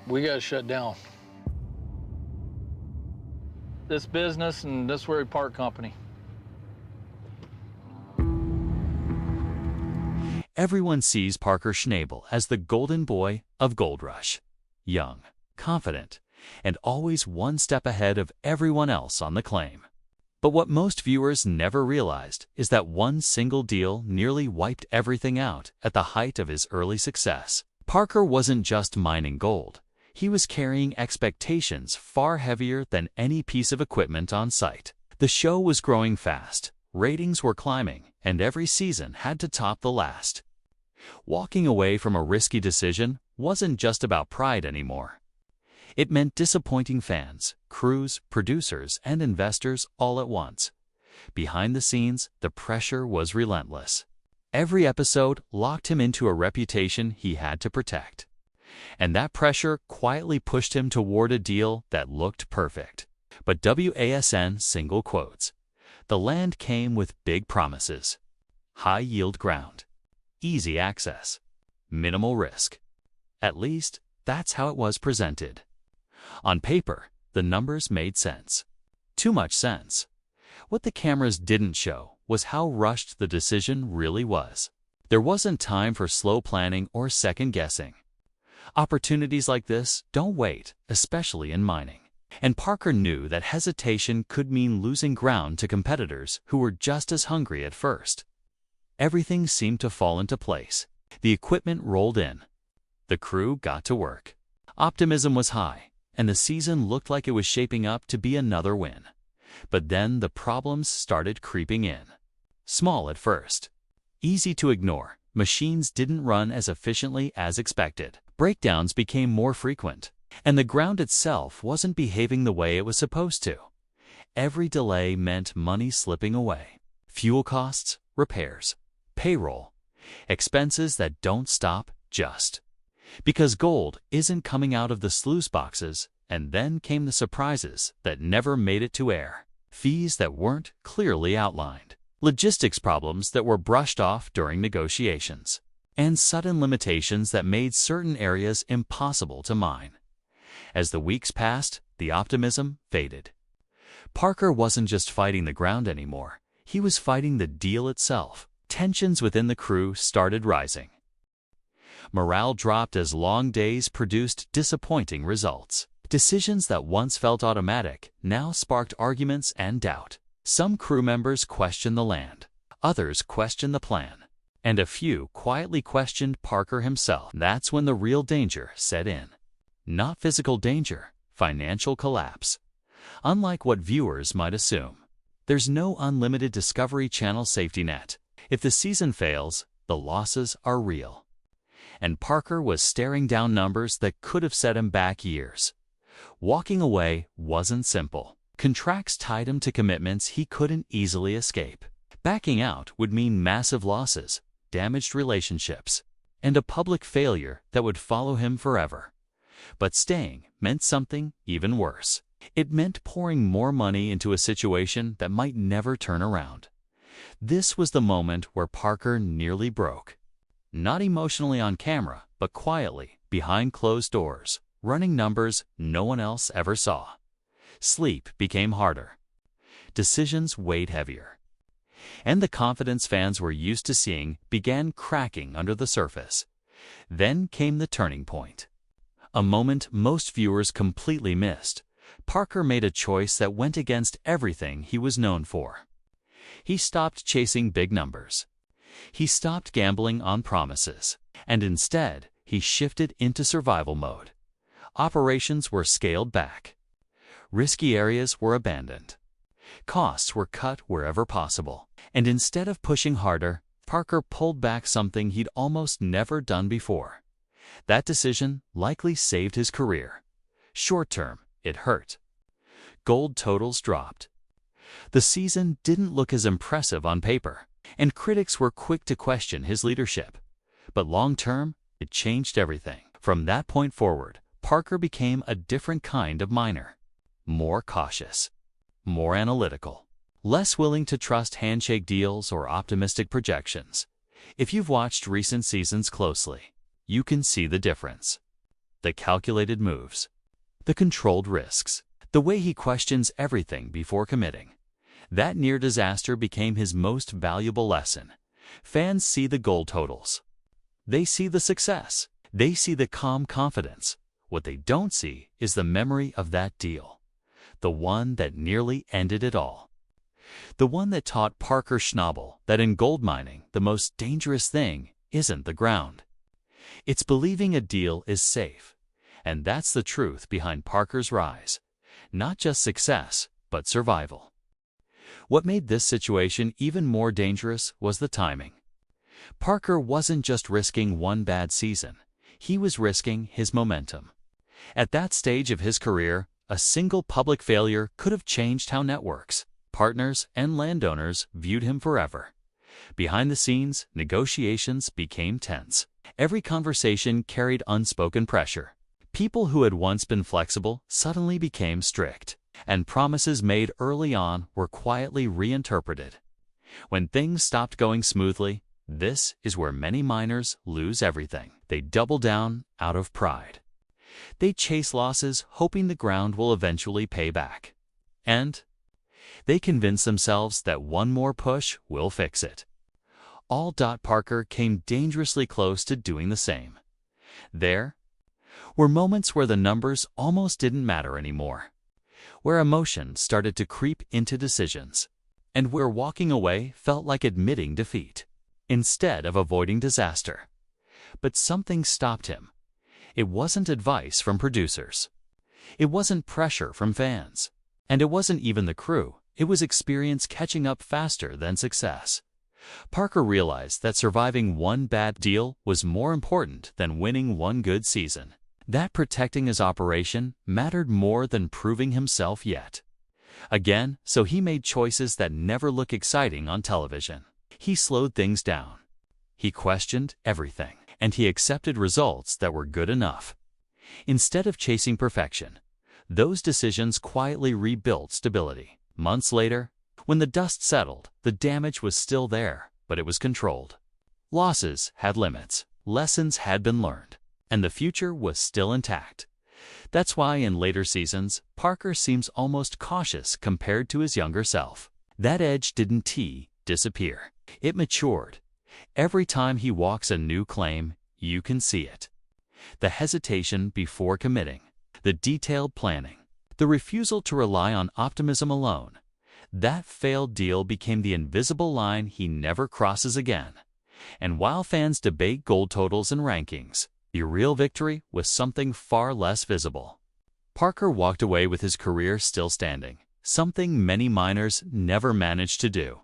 We got to shut down. This business, and this where we part company. Everyone sees Parker Schnabel as the golden boy of Gold Rush. Young, confident, and always one step ahead of everyone else on the claim. But what most viewers never realized is that one single deal nearly wiped everything out at the height of his early success. Parker wasn't just mining gold. He was carrying expectations far heavier than any piece of equipment on site. The show was growing fast, ratings were climbing, and every season had to top the last. Walking away from a risky decision wasn't just about pride anymore. It meant disappointing fans, crews, producers, and investors all at once. Behind the scenes, the pressure was relentless. Every episode locked him into a reputation he had to protect. And that pressure quietly pushed him toward a deal that looked perfect. But WASN single quotes. The land came with big promises. High-yield ground. Easy access. Minimal risk. At least, that's how it was presented. On paper, the numbers made sense. Too much sense. What the cameras didn't show was how rushed the decision really was. There wasn't time for slow planning or second-guessing. Opportunities like this don't wait, especially in mining. And Parker knew that hesitation could mean losing ground to competitors who were just as hungry at first. Everything seemed to fall into place. The equipment rolled in. The crew got to work. Optimism was high, and the season looked like it was shaping up to be another win. But then the problems started creeping in. Small at first. Easy to ignore. Machines didn't run as efficiently as expected. Breakdowns became more frequent, and the ground itself wasn't behaving the way it was supposed to. Every delay meant money slipping away. Fuel costs, repairs, payroll, expenses that don't stop just. Because gold isn't coming out of the sluice boxes, and then came the surprises that never made it to air. Fees that weren't clearly outlined. Logistics problems that were brushed off during negotiations. And sudden limitations that made certain areas impossible to mine. As the weeks passed, the optimism faded. Parker wasn't just fighting the ground anymore. He was fighting the deal itself. Tensions within the crew started rising. Morale dropped as long days produced disappointing results. Decisions that once felt automatic now sparked arguments and doubt. Some crew members questioned the land. Others questioned the plan. And a few quietly questioned Parker himself. That's when the real danger set in. Not physical danger, financial collapse. Unlike what viewers might assume, there's no unlimited Discovery Channel safety net. If the season fails, the losses are real. And Parker was staring down numbers that could have set him back years. Walking away wasn't simple. Contracts tied him to commitments he couldn't easily escape. Backing out would mean massive losses, damaged relationships, and a public failure that would follow him forever. But staying meant something even worse. It meant pouring more money into a situation that might never turn around. This was the moment where Parker nearly broke. Not emotionally on camera, but quietly, behind closed doors, running numbers no one else ever saw. Sleep became harder. Decisions weighed heavier. And the confidence fans were used to seeing began cracking under the surface. Then came the turning point. A moment most viewers completely missed. Parker made a choice that went against everything he was known for. He stopped chasing big numbers. He stopped gambling on promises. And instead, he shifted into survival mode. Operations were scaled back. Risky areas were abandoned. Costs were cut wherever possible. And instead of pushing harder, Parker pulled back something he'd almost never done before. That decision likely saved his career. Short term, it hurt. Gold totals dropped. The season didn't look as impressive on paper, and critics were quick to question his leadership. But long term, it changed everything. From that point forward, Parker became a different kind of miner. More cautious. More analytical. Less willing to trust handshake deals or optimistic projections. If you've watched recent seasons closely, you can see the difference. the calculated moves, the controlled risks, the way he questions everything before committing. That near disaster became his most valuable lesson. Fans see the gold totals. They see the success. They see the calm confidence. What they don't see is the memory of that deal, the one that nearly ended it all. The one that taught Parker Schnabel that in gold mining, the most dangerous thing isn't the ground. It's believing a deal is safe. And that's the truth behind Parker's rise. Not just success, but survival. What made this situation even more dangerous was the timing. Parker wasn't just risking one bad season. He was risking his momentum. At that stage of his career, a single public failure could have changed how networks, partners, and landowners viewed him forever. Behind the scenes, negotiations became tense. Every conversation carried unspoken pressure. People who had once been flexible suddenly became strict, and promises made early on were quietly reinterpreted. When things stopped going smoothly, this is where many miners lose everything. They double down out of pride. They chase losses hoping the ground will eventually pay back. And they convince themselves that one more push will fix it. Parker came dangerously close to doing the same. There were moments where the numbers almost didn't matter anymore, where emotion started to creep into decisions, and where walking away felt like admitting defeat instead of avoiding disaster. But something stopped him. It wasn't advice from producers. It wasn't pressure from fans. And it wasn't even the crew. It was experience catching up faster than success. Parker realized that surviving one bad deal was more important than winning one good season. That protecting his operation mattered more than proving himself yet again, so he made choices that never look exciting on television. He slowed things down. He questioned everything, and he accepted results that were good enough. Instead of chasing perfection, those decisions quietly rebuilt stability. Months later, when the dust settled, the damage was still there, but it was controlled. Losses had limits, lessons had been learned, and the future was still intact. That's why in later seasons, Parker seems almost cautious compared to his younger self. That edge didn't disappear. It matured. Every time he walks a new claim, you can see it. The hesitation before committing, the detailed planning, the refusal to rely on optimism alone. That failed deal became the invisible line he never crosses again. And while fans debate gold totals and rankings, the real victory was something far less visible. Parker walked away with his career still standing, something many miners never managed to do.